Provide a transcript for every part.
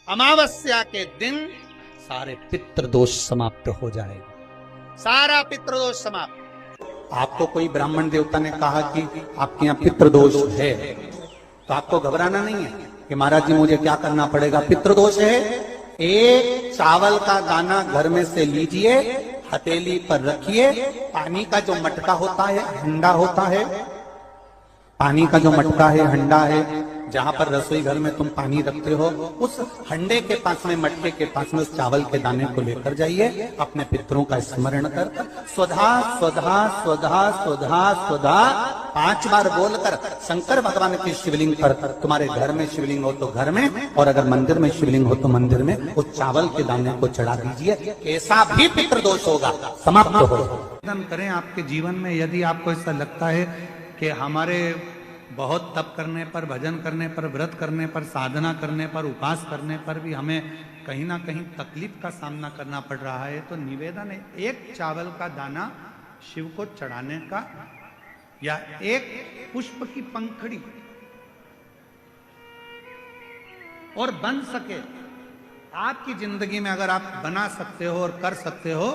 अमावस्या के दिन सारे पितृदोष समाप्त हो जाएगा, सारा पितृदोष समाप्त। आपको कोई ब्राह्मण देवता ने कहा कि आपके यहाँ पितृदोष है, तो आपको घबराना नहीं है कि महाराज जी मुझे क्या करना पड़ेगा। पितृदोष है, एक चावल का दाना घर में से लीजिए, हथेली पर रखिए, पानी का जो मटका होता है, हंडा होता है, पानी का जो मटका है, हंडा है, जहां पर रसोई घर में तुम पानी रखते हो, उस हंडे के पास में, मटके के पास में उस चावल के दाने को लेकर जाइए, अपने पितरों का स्मरण कर स्वधा स्वधा स्वधा स्वधा स्वधा 5 बार बोलकर शंकर भगवान के शिवलिंग पर, तुम्हारे घर में शिवलिंग हो तो घर में, और अगर मंदिर में शिवलिंग हो तो मंदिर में, उस चावल के दाने को चढ़ा दीजिए। ऐसा भी पितृदोष होगा, समाप्त होगा। करें आपके जीवन में, यदि आपको ऐसा लगता है कि हमारे बहुत तप करने पर, भजन करने पर, व्रत करने पर, साधना करने पर, उपास करने पर भी हमें कहीं ना कहीं तकलीफ का सामना करना पड़ रहा है, तो निवेदन है, एक चावल का दाना शिव को चढ़ाने का, या एक पुष्प की पंखड़ी, और बन सके आपकी जिंदगी में अगर आप बना सकते हो और कर सकते हो,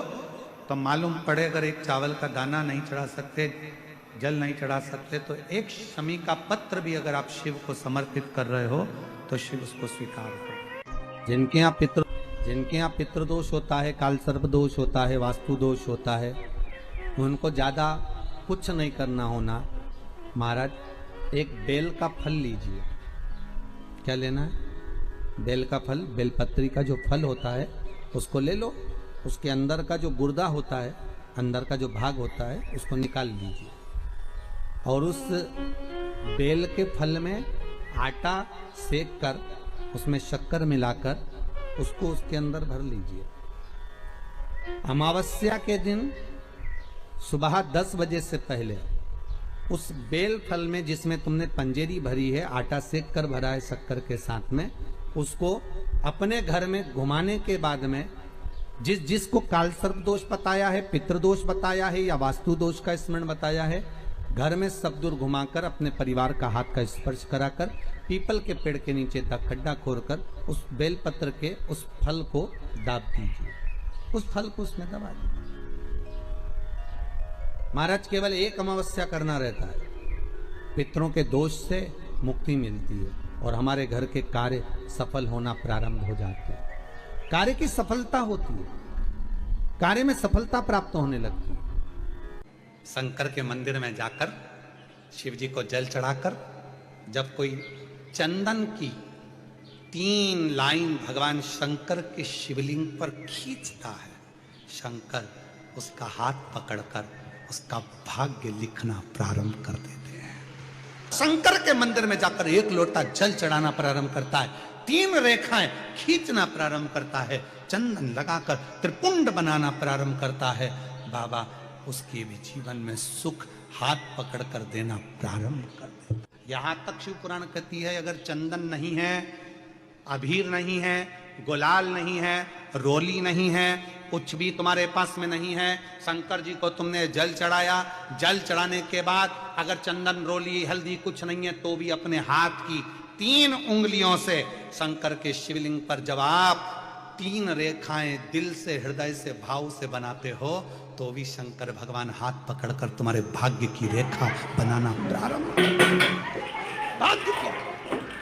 तो मालूम पड़े अगर एक चावल का दाना नहीं चढ़ा सकते, जल नहीं चढ़ा सकते, तो एक शमी का पत्र भी अगर आप शिव को समर्पित कर रहे हो तो शिव उसको स्वीकार करो। जिनके यहाँ पितृदोष होता है, काल सर्प दोष होता है, वास्तु दोष होता है, उनको ज्यादा कुछ नहीं करना होना। महाराज एक बेल का फल लीजिए। क्या लेना है? बेल का फल, बेलपत्री का जो फल होता है उसको ले लो, उसके अंदर का जो गुर्दा होता है, अंदर का जो भाग होता है, उसको निकाल लीजिए, और उस बेल के फल में आटा सेक कर, उसमें शक्कर मिलाकर उसको उसके अंदर भर लीजिए। अमावस्या के दिन सुबह 10 बजे से पहले उस बेल फल में, जिसमें तुमने पंजेरी भरी है, आटा सेक कर भरा है शक्कर के साथ में, उसको अपने घर में घुमाने के बाद में, जिसको काल सर्प दोष बताया है, पितृदोष बताया है, या वास्तु दोष का स्मरण बताया है, घर में सब दूर घुमाकर अपने परिवार का हाथ का स्पर्श कराकर पीपल के पेड़ के नीचे खड्डा खोदकर उस बेलपत्र के उस फल को दाब दीजिए, उस फल को उसमें दबा दीजिए। महाराज केवल एक अमावस्या करना रहता है, पितरों के दोष से मुक्ति मिलती है और हमारे घर के कार्य सफल होना प्रारंभ हो जाते हैं। कार्य की सफलता होती है, कार्य में सफलता प्राप्त होने लगती है। शंकर के मंदिर में जाकर शिव जी को जल चढ़ाकर जब कोई चंदन की 3 लाइन भगवान शंकर के शिवलिंग पर खींचता है, शंकर उसका हाथ पकड़कर उसका भाग्य लिखना प्रारंभ कर देते हैं। शंकर के मंदिर में जाकर 1 लोटा जल चढ़ाना प्रारंभ करता है, 3 रेखाएं खींचना प्रारंभ करता है, चंदन लगाकर त्रिपुंड बनाना प्रारंभ करता है। बाबा उसके भी जीवन में सुख हाथ पकड़ कर देना प्रारंभ कर दे। यहां तक शिव पुराण कहती है, अगर चंदन नहीं है, अबीर नहीं है, गुलाल नहीं है, रोली नहीं है, कुछ भी तुम्हारे पास में नहीं है, शंकर जी को तुमने जल चढ़ाया, जल चढ़ाने के बाद अगर चंदन, रोली, हल्दी कुछ नहीं है, तो भी अपने हाथ की 3 उंगलियों से शंकर के शिवलिंग पर जब आप 3 रेखाएं दिल से, हृदय से, भाव से बनाते हो, तो भी शंकर भगवान हाथ पकड़कर तुम्हारे भाग्य की रेखा बनाना प्रारंभ,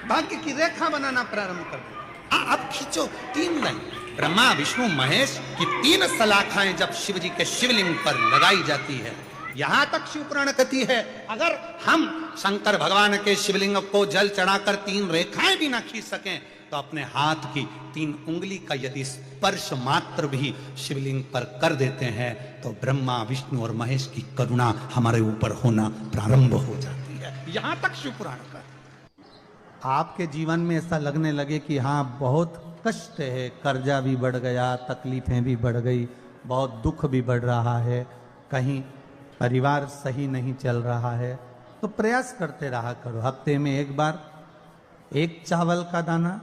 भाग्य की रेखा बनाना प्रारंभ कर दो। अब खींचो 3 लाइन। ब्रह्मा, विष्णु, महेश की 3 सलाखाएं जब शिव जी के शिवलिंग पर लगाई जाती है, यहां तक शिव पुराण कहती है, अगर हम शंकर भगवान के शिवलिंग को जल चढ़ाकर 3 रेखाएं भी ना खींच सकें, तो अपने हाथ की 3 उंगली का यदि स्पर्श मात्र भी शिवलिंग पर कर देते हैं, तो ब्रह्मा, विष्णु और महेश की करुणा हमारे ऊपर होना प्रारंभ हो जाती है। यहां तक शिव पुराण का। आपके जीवन में ऐसा लगने लगे कि हाँ बहुत कष्ट है, कर्जा भी बढ़ गया, तकलीफें भी बढ़ गई, बहुत दुख भी बढ़ रहा है, कहीं परिवार सही नहीं चल रहा है, तो प्रयास करते रहा करो। हफ्ते में 1 बार 1 चावल का दाना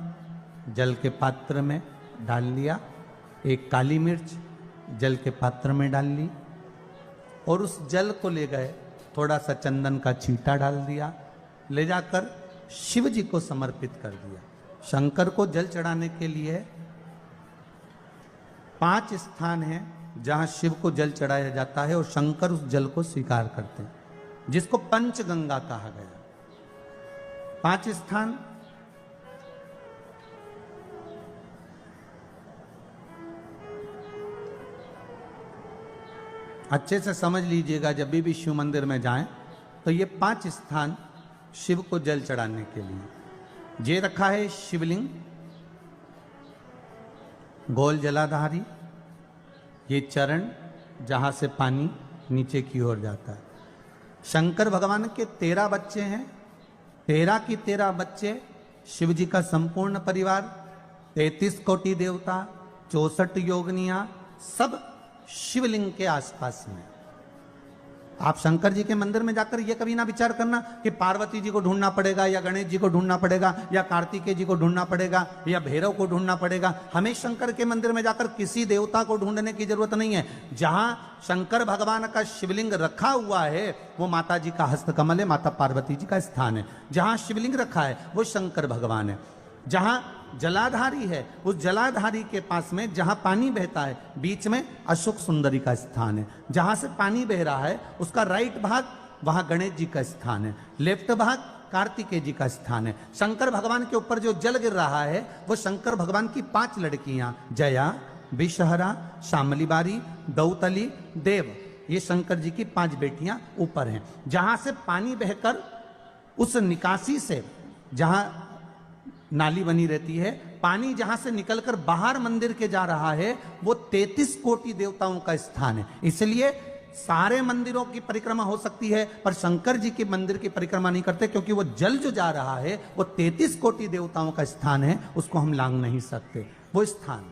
जल के पात्र में डाल लिया, 1 काली मिर्च जल के पात्र में डाल ली, और उस जल को ले गए, थोड़ा सा चंदन का छींटा डाल दिया, ले जाकर शिव जी को समर्पित कर दिया। शंकर को जल चढ़ाने के लिए 5 स्थान हैं जहां शिव को जल चढ़ाया जाता है और शंकर उस जल को स्वीकार करते हैं, जिसको पंचगंगा कहा गया। 5 स्थान अच्छे से समझ लीजिएगा, जब भी शिव मंदिर में जाएं तो ये 5 स्थान शिव को जल चढ़ाने के लिए ये रखा है। शिवलिंग, गोल जलाधारी, ये चरण जहां से पानी नीचे की ओर जाता है। शंकर भगवान के 13 बच्चे हैं, 13 की 13 बच्चे, शिव जी का संपूर्ण परिवार, 33 कोटि देवता, 64 योगनियां, सब शिवलिंग के आसपास में। आप शंकर जी के मंदिर में जाकर ये कभी ना विचार करना कि पार्वती जी को ढूंढना पड़ेगा या गणेश जी को ढूंढना पड़ेगा या कार्तिकेय जी को ढूंढना पड़ेगा या भैरव को ढूंढना पड़ेगा। हमें शंकर के मंदिर में जाकर किसी देवता को ढूंढने की जरूरत नहीं है। जहां शंकर भगवान का शिवलिंग रखा हुआ है वो माता जी का हस्तकमल है, माता पार्वती जी का स्थान है। जहां शिवलिंग रखा है वो शंकर भगवान है। जहां जलाधारी है उस जलाधारी के पास में जहां पानी बहता है बीच में अशोक सुंदरी का स्थान है। जहां से पानी बह रहा है उसका राइट भाग वहां गणेश जी का स्थान है, लेफ्ट भाग कार्तिकेय जी का स्थान है। शंकर भगवान के ऊपर जो जल गिर रहा है वो शंकर भगवान की 5 लड़कियां जया, विषहरा, शामली बारी, दौतली, देव, ये शंकर जी की 5 बेटियां ऊपर हैं। जहां से पानी बहकर उस निकासी से, जहां नाली बनी रहती है, पानी जहां से निकलकर बाहर मंदिर के जा रहा है वो 33 कोटि देवताओं का स्थान है। इसलिए सारे मंदिरों की परिक्रमा हो सकती है पर शंकर जी के मंदिर की परिक्रमा नहीं करते, क्योंकि वो जल जो जा रहा है वो 33 कोटि देवताओं का स्थान है, उसको हम लांग नहीं सकते। वो स्थान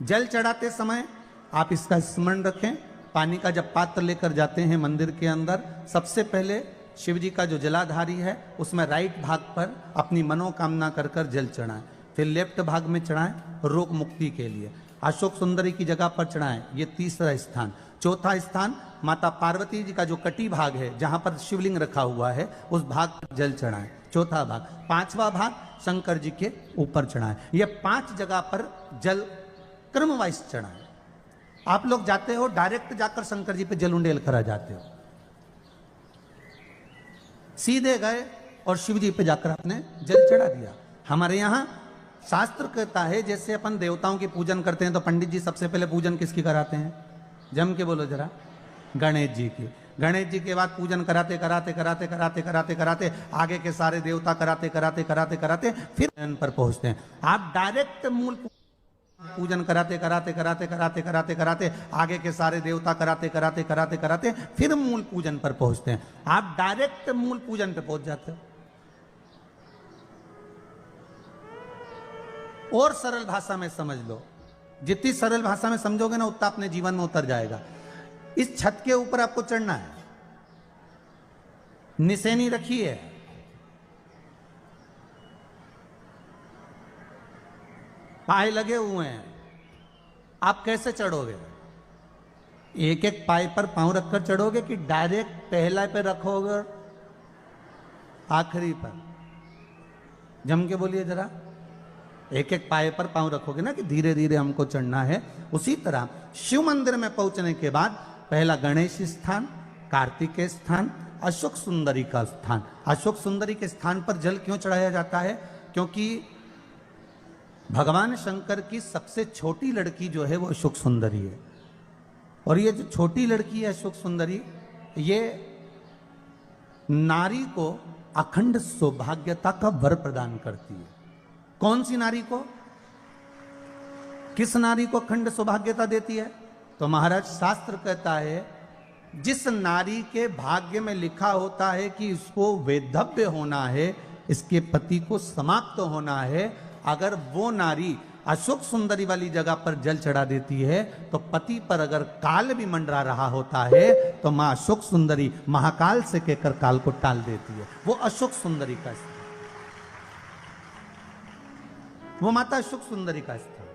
जल चढ़ाते समय आप इसका स्मरण रखें। पानी का जब पात्र लेकर जाते हैं मंदिर के अंदर, सबसे पहले शिव जी का जो जलाधारी है उसमें राइट भाग पर अपनी मनोकामना कर कर जल चढ़ाएं, फिर लेफ्ट भाग में चढ़ाएं रोग मुक्ति के लिए। अशोक सुंदरी की जगह पर चढ़ाएं, ये तीसरा स्थान। चौथा स्थान माता पार्वती जी का जो कटी भाग है जहां पर शिवलिंग रखा हुआ है उस भाग पर जल चढ़ाएं, चौथा भाग। 5वां भाग शंकर जी के ऊपर चढ़ाएं। ये 5 जगह पर जल क्रम वाइज चढ़ाएं। आप लोग जाते हो डायरेक्ट जाकर शंकर जी पे जल उंडेल करा जाते हो, सीधे गए और शिव जी पे जाकर आपने जल चढ़ा दिया। हमारे यहाँ शास्त्र कहता है जैसे अपन देवताओं की पूजन करते हैं तो पंडित जी सबसे पहले पूजन किसकी कराते हैं? जम के बोलो जरा, गणेश जी की। गणेश जी के बाद पूजन कराते कराते कराते कराते कराते कराते आगे के सारे देवता कराते कराते कराते कराते फिर पर पहुंचते हैं। आप डायरेक्ट मूल पूजन कराते कराते कराते कराते कराते कराते आगे के सारे देवता कराते कराते कराते कराते फिर मूल पूजन पर पहुंचते हैं। आप डायरेक्ट मूल पूजन पे पहुंच जाते हो। और सरल भाषा में समझ लो, जितनी सरल भाषा में समझोगे ना उतना अपने जीवन में उतर जाएगा। इस छत के ऊपर आपको चढ़ना है, निशानी रखी है, पाए लगे हुए हैं, आप कैसे चढ़ोगे? एक एक पाए पर पांव रखकर चढ़ोगे कि डायरेक्ट पहला पे रखोगे आखिरी पर? जम के बोलिए जरा, एक एक पाए पर पांव रखोगे ना कि धीरे धीरे हमको चढ़ना है। उसी तरह शिव मंदिर में पहुंचने के बाद पहला गणेश स्थान, कार्तिकेय स्थान, अशोक सुंदरी का स्थान। अशोक सुंदरी के स्थान पर जल क्यों चढ़ाया जाता है? क्योंकि भगवान शंकर की सबसे छोटी लड़की जो है वो अशोक सुंदरी है, और ये जो छोटी लड़की है अशोक सुंदरी, ये नारी को अखंड सौभाग्यता का वर प्रदान करती है। कौन सी नारी को? किस नारी को अखंड सौभाग्यता देती है? तो महाराज शास्त्र कहता है जिस नारी के भाग्य में लिखा होता है कि इसको वैधव्य होना है, इसके पति को समाप्त होना है, अगर वो नारी अशोक सुंदरी वाली जगह पर जल चढ़ा देती है तो पति पर अगर काल भी मंडरा रहा होता है तो मां अशोक सुंदरी महाकाल से कहकर काल को टाल देती है। वो अशोक सुंदरी का स्थान, वो माता अशोक सुंदरी का स्थान।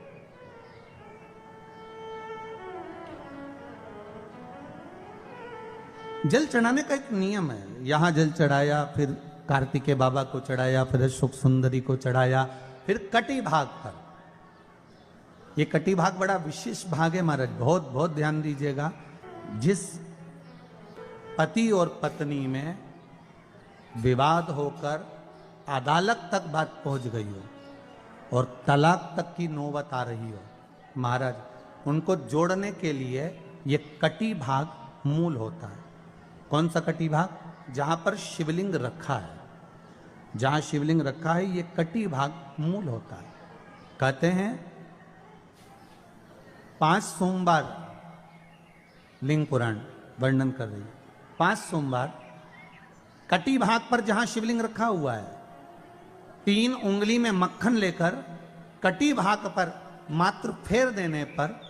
जल चढ़ाने का एक नियम है। यहां जल चढ़ाया, फिर कार्तिकेय बाबा को चढ़ाया, फिर अशोक सुंदरी को चढ़ाया, फिर कटी भाग पर। ये कटी भाग बड़ा विशेष भाग है महाराज, बहुत बहुत ध्यान दीजिएगा। जिस पति और पत्नी में विवाद होकर अदालत तक बात पहुंच गई हो और तलाक तक की नौबत आ रही हो, महाराज उनको जोड़ने के लिए ये कटी भाग मूल होता है। कौन सा कटी भाग? जहां पर शिवलिंग रखा है, जहां शिवलिंग रखा है ये कटी भाग मूल होता है। कहते हैं 5 सोमवार लिंग पुराण वर्णन कर रही है, 5 सोमवार कटी भाग पर जहां शिवलिंग रखा हुआ है, 3 उंगली में मक्खन लेकर कटी भाग पर मात्र फेर देने पर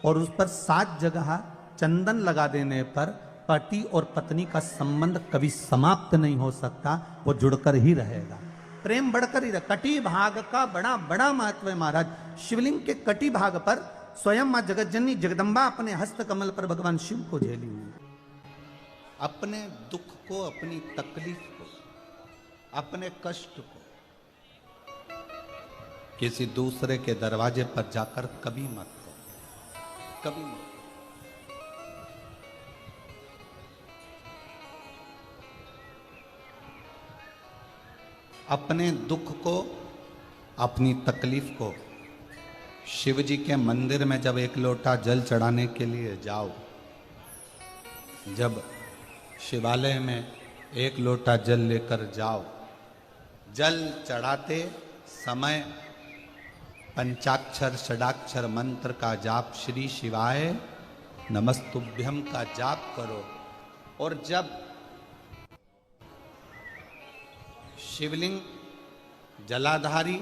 और उस पर 7 जगह चंदन लगा देने पर पति और पत्नी का संबंध कभी समाप्त नहीं हो सकता, वो जुड़कर ही रहेगा, प्रेम बढ़कर ही रहेगा। कटी भाग का बड़ा बड़ा महत्व है महाराज। शिवलिंग के कटी भाग पर स्वयं मां जगतजननी जगदम्बा अपने हस्त कमल पर भगवान शिव को झेली हुई। अपने दुख को, अपनी तकलीफ को, अपने कष्ट को किसी दूसरे के दरवाजे पर जाकर कभी मत करो, कभी मत। अपने दुख को, अपनी तकलीफ को शिव जी के मंदिर में जब 1 लोटा जल चढ़ाने के लिए जाओ, जब शिवालय में 1 लोटा जल लेकर जाओ, जल चढ़ाते समय पंचाक्षर षडाक्षर मंत्र का जाप, श्री शिवाय नमस्तुभ्यम का जाप करो। और जब शिवलिंग जलाधारी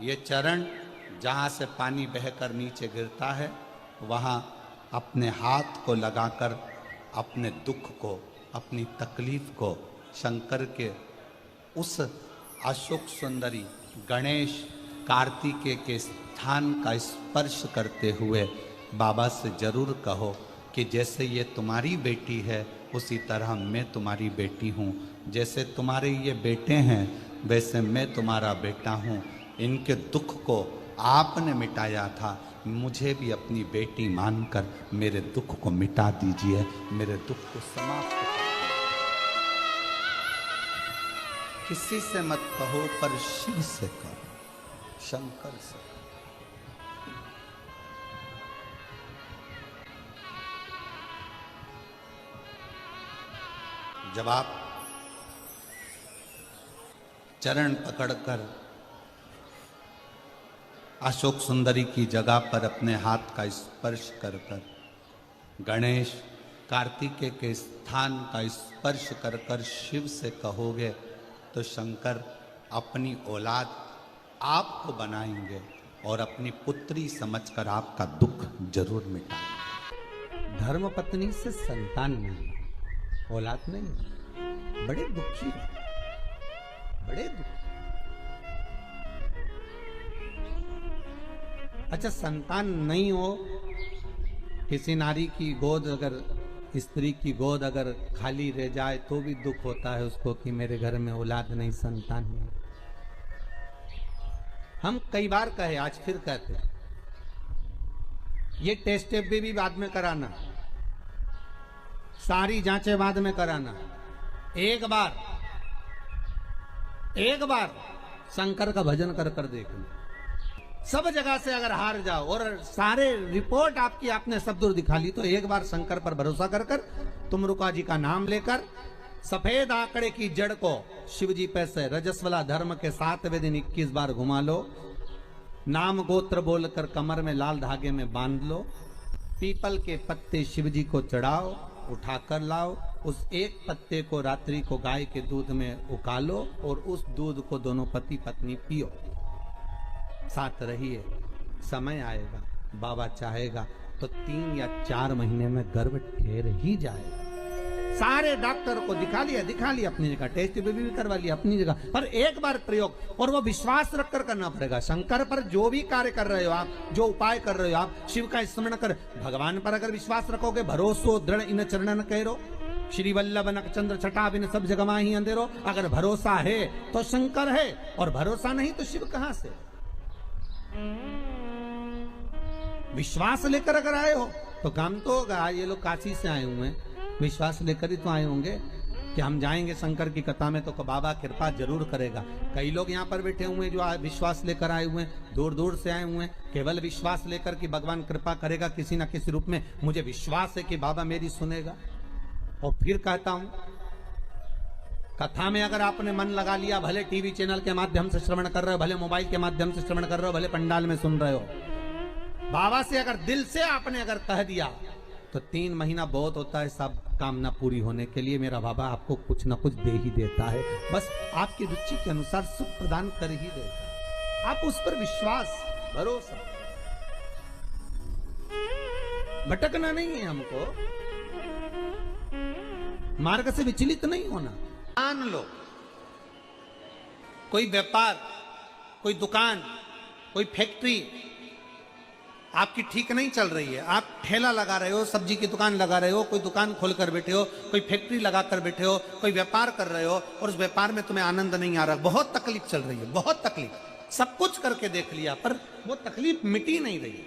ये चरण जहाँ से पानी बहकर नीचे गिरता है, वहाँ अपने हाथ को लगाकर अपने दुख को, अपनी तकलीफ को शंकर के उस अशोक सुंदरी गणेश कार्तिकेय के स्थान का स्पर्श करते हुए बाबा से जरूर कहो कि जैसे ये तुम्हारी बेटी है उसी तरह मैं तुम्हारी बेटी हूँ, जैसे तुम्हारे ये बेटे हैं वैसे मैं तुम्हारा बेटा हूँ। इनके दुख को आपने मिटाया था, मुझे भी अपनी बेटी मानकर मेरे दुख को मिटा दीजिए, मेरे दुख को समाप्त कर। किसी से मत कहो पर शिव से कहो, शंकर से। जब आप चरण पकड़कर अशोक सुंदरी की जगह पर अपने हाथ का स्पर्श कर कर, गणेश कार्तिकेय के स्थान का स्पर्श कर कर शिव से कहोगे तो शंकर अपनी औलाद आपको बनाएंगे और अपनी पुत्री समझकर आपका दुख जरूर मिटाएंगे। धर्म पत्नी से संतान नहीं, औलाद नहीं, बड़े दुखी, बड़े दुखी। अच्छा, संतान नहीं हो, किसी नारी की गोद अगर, स्त्री की गोद अगर खाली रह जाए तो भी दुख होता है उसको कि मेरे घर में औलाद नहीं, संतान नहीं। हम कई बार कहे, आज फिर कहते हैं, ये टेस्ट भी बाद में कराना, सारी जांचें बाद में कराना। एक बार शंकर का भजन कर कर देखना। सब जगह से अगर हार जाओ और सारे रिपोर्ट आपकी आपने सब दूर दिखा ली, तो एक बार शंकर पर भरोसा कर कर तुमरुका जी का नाम लेकर सफेद आंकड़े की जड़ को शिव जी पे से रजस्वला धर्म के 7वें दिन 21 बार घुमा लो। नाम गोत्र बोलकर कमर में लाल धागे में बांध लो। पीपल के पत्ते शिव जी को चढ़ाओ, उठाकर लाओ। उस एक पत्ते को रात्रि को गाय के दूध में उकालो और उस दूध को दोनों पति पत्नी पियो। साथ रहिए, समय आएगा, बाबा चाहेगा तो 3 या 4 महीने में गर्भ ठहर ही जाएगा। सारे डॉक्टर को दिखा लिया अपनी जगह, टेस्ट भी करवा लिया अपनी जगह, पर एक बार प्रयोग, और वो विश्वास रखकर करना पड़ेगा। शंकर पर जो भी कार्य कर रहे हो आप, जो उपाय कर रहे हो आप, शिव का स्मरण कर, भगवान पर अगर विश्वास रखोगे, भरोसो दृढ़ इन चरणन कह रो, श्री वल्लभ नखचंद्र छटा बिन सब जगमा ही अंधेरो। अगर भरोसा है तो शंकर है, और भरोसा नहीं तो शिव कहां से? विश्वास लेकर अगर आए हो तो काम तो होगा। ये लोग काशी से आए हुए हैं, विश्वास लेकर ही तो आए होंगे कि हम जाएंगे शंकर की कथा में तो बाबा कृपा जरूर करेगा। कई लोग यहाँ पर बैठे हुए हैं जो विश्वास लेकर आए हुए हैं, दूर दूर से आए हुए हैं, केवल विश्वास लेकर कि भगवान कृपा करेगा किसी ना किसी रूप में, मुझे विश्वास है कि बाबा मेरी सुनेगा। और फिर कहता हूं, कथा में अगर आपने मन लगा लिया, भले टीवी चैनल के माध्यम से श्रवण कर रहे हो, भले मोबाइल के माध्यम से श्रवण कर रहे हो, भले पंडाल में सुन रहे हो, बाबा से अगर दिल से आपने अगर कह दिया तो 3 महीना बहुत होता है सब कामना पूरी होने के लिए। मेरा बाबा आपको कुछ ना कुछ दे ही देता है, बस आपकी रुचि के अनुसार सुख प्रदान कर ही देता। आप उस पर विश्वास, भरोसा, भटकना नहीं है हमको, मार्ग से विचलित नहीं होना। मान लो कोई व्यापार, कोई दुकान, कोई फैक्ट्री आपकी ठीक नहीं चल रही है, आप ठेला लगा रहे हो, सब्जी की दुकान लगा रहे हो, कोई दुकान खोल कर बैठे हो, कोई फैक्ट्री लगा कर बैठे हो, कोई व्यापार कर रहे हो और उस व्यापार में तुम्हें आनंद नहीं आ रहा, बहुत तकलीफ चल रही है, बहुत तकलीफ, सब कुछ करके देख लिया पर वो तकलीफ मिटी नहीं रही।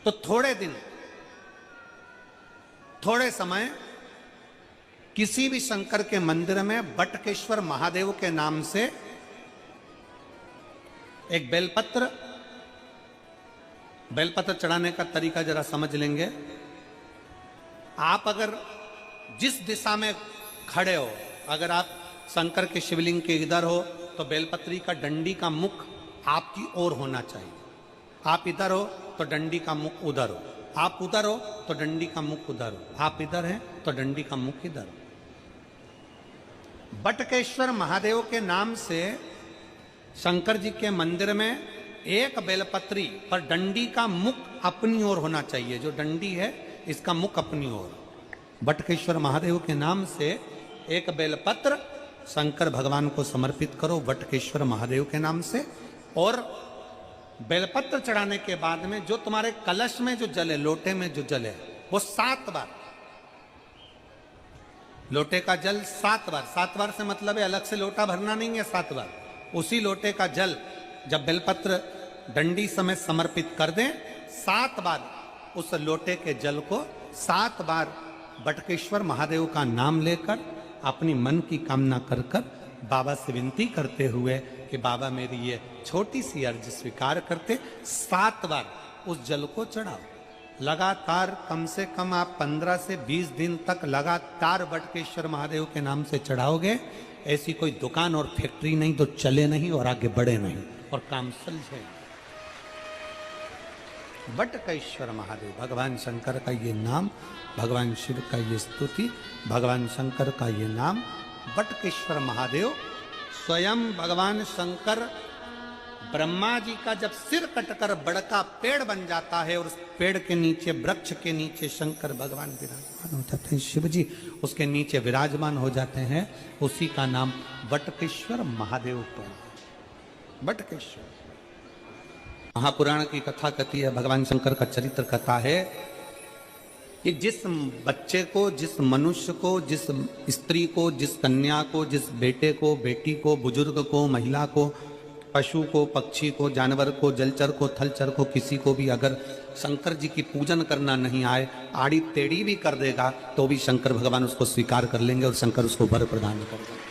तो थोड़े दिन, थोड़े समय किसी भी शंकर के मंदिर में बटकेश्वर महादेव के नाम से एक बेलपत्र चढ़ाने का तरीका जरा समझ लेंगे। आप अगर जिस दिशा में खड़े हो, अगर आप शंकर के शिवलिंग के इधर हो तो बेलपत्री का डंडी का मुख आपकी ओर होना चाहिए। आप इधर हो तो डंडी का मुख उधर हो, आप उधर हो तो डंडी का मुख उधर हो, आप इधर हैं तो डंडी का मुख इधर हो। बटकेश्वर महादेव के नाम से शंकर जी के मंदिर में एक बेलपत्री पर डंडी का मुख अपनी ओर होना चाहिए। जो डंडी है इसका मुख अपनी ओर। बटकेश्वर महादेव के नाम से एक बेलपत्र शंकर भगवान को समर्पित करो बटकेश्वर महादेव के नाम से। और बेलपत्र चढ़ाने के बाद में जो तुम्हारे कलश में जो जल है, लोटे में जो जल है, वो 7 बार, लोटे का जल 7 बार, 7 बार से मतलब है अलग से लोटा भरना नहीं है, 7 बार उसी लोटे का जल जब बेलपत्र डंडी समय समर्पित कर दें, 7 बार उस लोटे के जल को 7 बार बटकेश्वर महादेव का नाम लेकर अपनी मन की कामना कर कर बाबा से विनती करते हुए कि बाबा मेरी ये छोटी सी अर्ज स्वीकार करते, 7 बार उस जल को चढ़ाओ। लगातार कम से कम आप 15 से 20 दिन तक लगातार बटकेश्वर महादेव के नाम से चढ़ाओगे। ऐसी कोई दुकान और फैक्ट्री नहीं तो चले नहीं और आगे बढ़े नहीं और काम सुलझे। बटकेश्वर महादेव, भगवान शंकर का ये नाम, भगवान शिव का ये स्तुति, भगवान शंकर का ये नाम बटकेश्वर महादेव। स्वयं भगवान शंकर ब्रह्मा जी का जब सिर कटकर बड़का पेड़ बन जाता है और उस पेड़ के नीचे, वृक्ष के नीचे शंकर भगवान विराजमान हो जाते हैं, शिव जी उसके नीचे विराजमान हो जाते हैं, उसी का नाम बटकेश्वर महादेव पड़ा। बटकेश्वर महापुराण की कथा कहती है, भगवान शंकर का चरित्र कथा है कि जिस बच्चे को, जिस मनुष्य को, जिस स्त्री को, जिस कन्या को, जिस बेटे को, बेटी को, बुजुर्ग को, महिला को, पशु को, पक्षी को, जानवर को, जलचर को, थलचर को, किसी को भी अगर शंकर जी की पूजन करना नहीं आए, आड़ी टेढ़ी भी कर देगा तो भी शंकर भगवान उसको स्वीकार कर लेंगे और शंकर उसको वर प्रदान कर देंगे।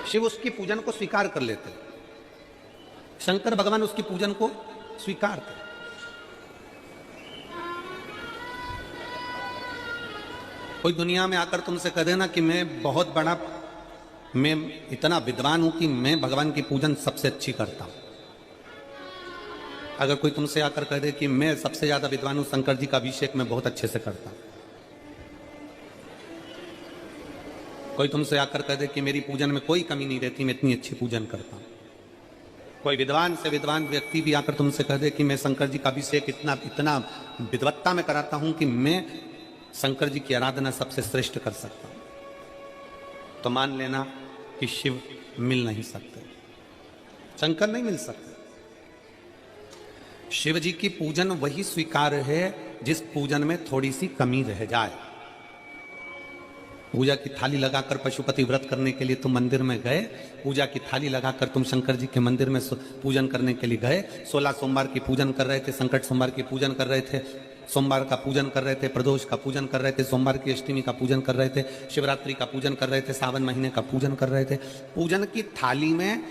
शिव उसकी पूजन को स्वीकार कर लेते, शंकर भगवान उसकी पूजन को स्वीकार कर। कोई दुनिया में आकर तुमसे कह देना कि मैं इतना विद्वान हूं कि मैं भगवान की पूजन सबसे अच्छी करता हूं। अगर कोई तुमसे आकर कह दे कि मैं सबसे ज्यादा विद्वान हूं, शंकर जी का अभिषेक मैं बहुत अच्छे से करता हूं। कोई तुमसे आकर कह दे कि मेरी पूजन में कोई कमी नहीं रहती, मैं इतनी अच्छी पूजन करता हूं। कोई विद्वान से विद्वान व्यक्ति भी आकर तुमसे कह दे कि मैं शंकर जी का अभिषेक इतना विद्वत्ता में कराता हूं कि मैं शंकर जी की आराधना सबसे श्रेष्ठ कर सकता हूं, तो मान लेना कि शिव मिल नहीं सकते, शंकर नहीं मिल सकते। शिव जी की पूजन वही स्वीकार है जिस पूजन में थोड़ी सी कमी रह जाए। पूजा की थाली लगाकर पशुपति व्रत करने के लिए तुम मंदिर में गए, पूजा की थाली लगाकर तुम शंकर जी के मंदिर में पूजन करने के लिए गए, 16 सोमवार की पूजन कर रहे थे, संकट सोमवार की पूजन कर रहे थे, सोमवार का पूजन कर रहे थे, प्रदोष का पूजन कर रहे थे, सोमवार की अष्टमी का पूजन कर रहे थे, शिवरात्रि का पूजन कर रहे थे, सावन महीने का पूजन कर रहे थे। पूजन की थाली में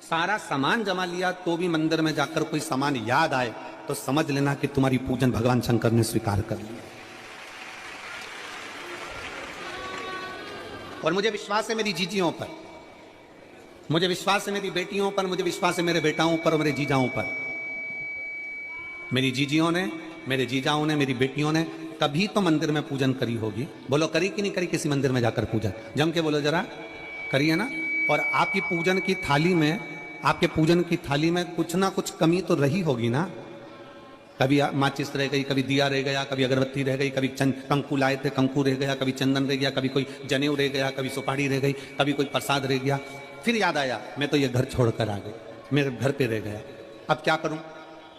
सारा सामान जमा लिया तो भी मंदिर में जाकर कोई सामान याद आए तो समझ लेना कि तुम्हारी पूजन भगवान शंकर ने स्वीकार कर लिया। और मुझे विश्वास है मेरी जीजियों पर, मुझे विश्वास है मेरी बेटियों पर, मुझे विश्वास है मेरे बेटाओं पर और मेरे जीजाओं पर। मेरी जीजियों ने, मेरे जीजाओं ने, मेरी बेटियों ने कभी तो मंदिर में पूजन करी होगी। बोलो करी कि नहीं करी किसी मंदिर में जाकर पूजन? जम के बोलो जरा, करी है ना? और आपकी पूजन की थाली में, आपके पूजन की थाली में कुछ ना कुछ कमी तो रही होगी ना। कभी माचिस रह गई, कभी दिया रह गया, कभी अगरबत्ती रह गई, कभी कंकु लाए थे कंकु रह गया, कभी चंदन रह गया, कभी कोई जनेऊ रह गया, कभी सुपारी रह गई, कभी कोई प्रसाद रह गया। फिर याद आया मैं तो ये घर छोड़कर आ गई, मेरे घर पे रह गया, अब क्या करूं?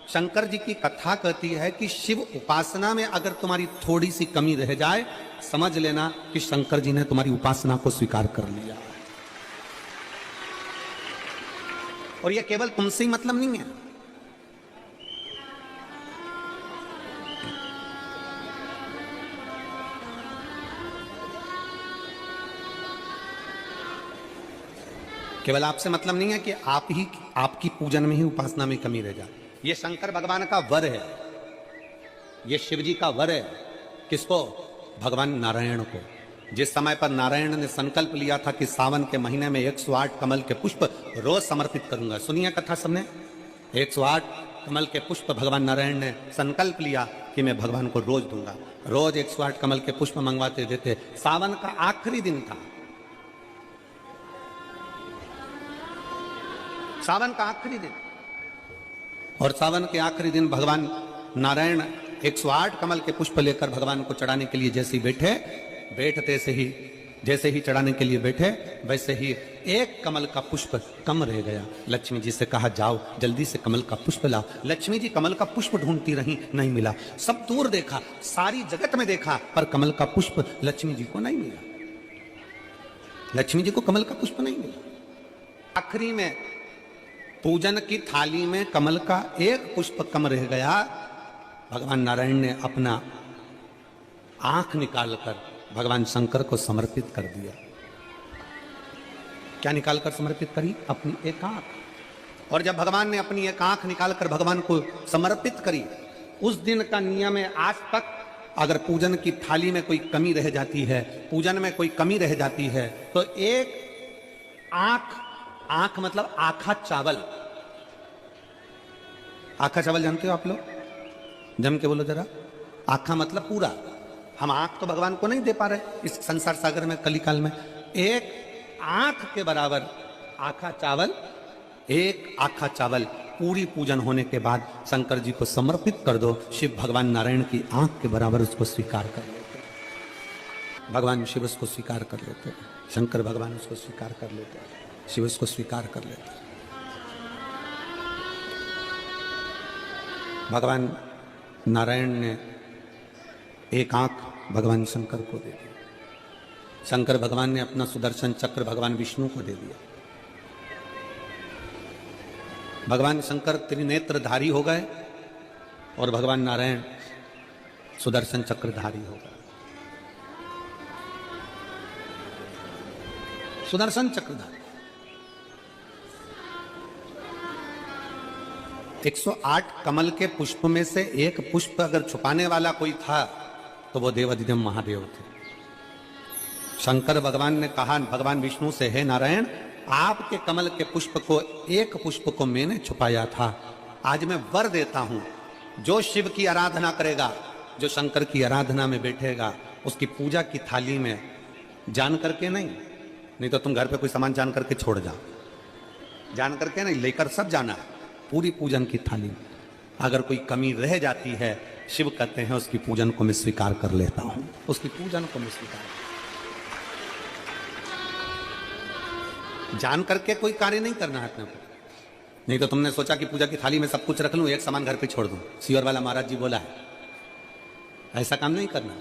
शंकर जी की कथा कहती है कि शिव उपासना में अगर तुम्हारी थोड़ी सी कमी रह जाए, समझ लेना कि शंकर जी ने तुम्हारी उपासना को स्वीकार कर लिया। और यह केवल तुमसे ही मतलब नहीं है, केवल आपसे मतलब नहीं है कि आप ही आपकी पूजन में ही उपासना में कमी रह जाए। ये शंकर भगवान का वर है, ये शिव जी का वर है। किसको? भगवान नारायण को। जिस समय पर नारायण ने संकल्प लिया था कि सावन के महीने में 108 कमल के पुष्प रोज समर्पित करूंगा, सुनिए कथा सबने, 108 कमल के पुष्प भगवान नारायण ने संकल्प लिया कि मैं भगवान को रोज दूंगा। रोज 108 कमल के पुष्प मंगवाते देते। सावन का आखिरी दिन था, सावन का आखिरी दिन, और सावन के आखिरी दिन भगवान नारायण 108 कमल के पुष्प लेकर भगवान को चढ़ाने के लिए जैसे ही बैठते से ही, जैसे ही चढ़ाने के लिए बैठे वैसे ही एक कमल का पुष्प कम रह गया। लक्ष्मी जी से कहा जाओ जल्दी से कमल का पुष्प लाओ। लक्ष्मी जी कमल का पुष्प ढूंढती रही, नहीं मिला। सब दूर देखा, सारी जगत में देखा, पर कमल का पुष्प लक्ष्मी जी को नहीं मिला। लक्ष्मी जी को कमल का पुष्प नहीं मिला। आखिरी में पूजन की थाली में कमल का एक पुष्प कम रह गया। भगवान नारायण ने अपना आंख निकालकर भगवान शंकर को समर्पित कर दिया। क्या निकालकर समर्पित करी? अपनी एक आंख। और जब भगवान ने अपनी एक आंख निकालकर भगवान को समर्पित करी, उस दिन का नियम है आज तक, अगर पूजन की थाली में कोई कमी रह जाती है, पूजन में कोई कमी रह जाती है, तो एक आंख, आंख मतलब आखा चावल, आखा चावल जानते हो आप लोग? जम के बोलो जरा, आखा मतलब पूरा। हम आंख तो भगवान को नहीं दे पा रहे इस संसार सागर में, कलिकाल में। एक आंख के बराबर आखा चावल, एक आखा चावल पूरी पूजन होने के बाद शंकर जी को समर्पित कर दो। शिव भगवान नारायण की आंख के बराबर उसको स्वीकार कर लेते। भगवान शिव उसको स्वीकार कर लेते, शंकर भगवान उसको स्वीकार कर लेते, शिव उसको स्वीकार कर लेते। भगवान नारायण ने एक आंख भगवान शंकर को दे दी। शंकर भगवान ने अपना सुदर्शन चक्र भगवान विष्णु को दे दिया। भगवान शंकर त्रिनेत्रधारी हो गए और भगवान नारायण सुदर्शन चक्रधारी हो गए। सुदर्शन चक्रधारी 108 कमल के पुष्प में से एक पुष्प अगर छुपाने वाला कोई था तो वो देवाधिदेव महादेव थे। शंकर भगवान ने कहा भगवान विष्णु से, हे नारायण, आपके कमल के पुष्प को, एक पुष्प को मैंने छुपाया था, आज मैं वर देता हूं, जो शिव की आराधना करेगा, जो शंकर की आराधना में बैठेगा, उसकी पूजा की थाली में जान करके नहीं तो तुम घर पे कोई सामान जान करके छोड़ जाओ, जान करके नहीं, लेकर सब जाना है। पूरी पूजन की थाली में अगर कोई कमी रह जाती है, शिव कहते हैं उसकी पूजन को मैं स्वीकार कर लेता हूं, उसकी पूजन को मैं स्वीकार, जान करके कोई कार्य नहीं करना है अपने को। नहीं तो तुमने सोचा कि पूजा की थाली में सब कुछ रख लूं, एक सामान घर पे छोड़ दूं। सियोर वाला महाराज जी बोला है, ऐसा काम नहीं करना।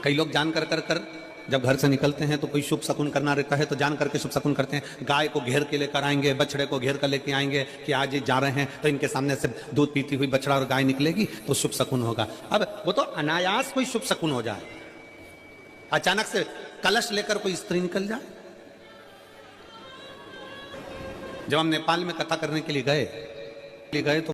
कई लोग जान कर जब घर से निकलते हैं तो कोई शुभ शकुन करना रहता है तो जान करके शुभ शकुन करते हैं। गाय को घेर के लेकर आएंगे, बछड़े को घेर कर लेके आएंगे कि आज ये जा रहे हैं तो इनके सामने से दूध पीती हुई बछड़ा और गाय निकलेगी तो शुभ शकुन होगा। अब वो तो अनायास कोई शुभ शकुन हो जाए, अचानक से कलश लेकर कोई स्त्री निकल जाए। जब हम नेपाल में कथा करने के लिए गए तो